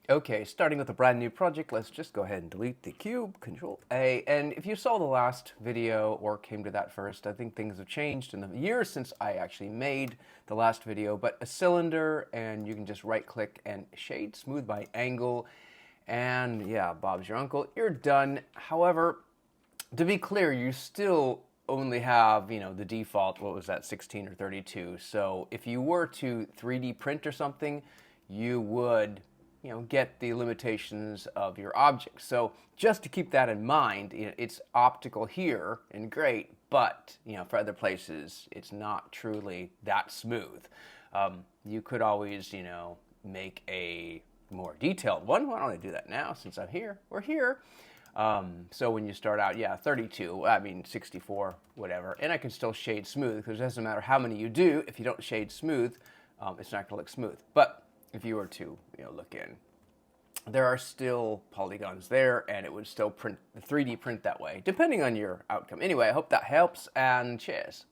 Okay, starting with a brand new project, let's just go ahead and delete the cube, Control A. And if you saw the last video or came to that first, I think things have changed in the years since I actually made the last video. But a cylinder, and you can just right click and shade smooth by angle. And yeah, Bob's your uncle, you're done. However, to be clear, you still only have, the default, what was that, 16 or 32. So if you were to 3D print or something, you would get the limitations of your object. So just to keep that in mind, it's optical here and great, but for other places, it's not truly that smooth. You could always, make a more detailed one. Why don't I do that now since I'm here? We're here. So when you start out, 32, 64, whatever, and I can still shade smooth because it doesn't matter how many you do. If you don't shade smooth, it's not going to look smooth. But if you were to, look in, there are still polygons there, and it would still 3D print that way, depending on your outcome. Anyway, I hope that helps, and cheers.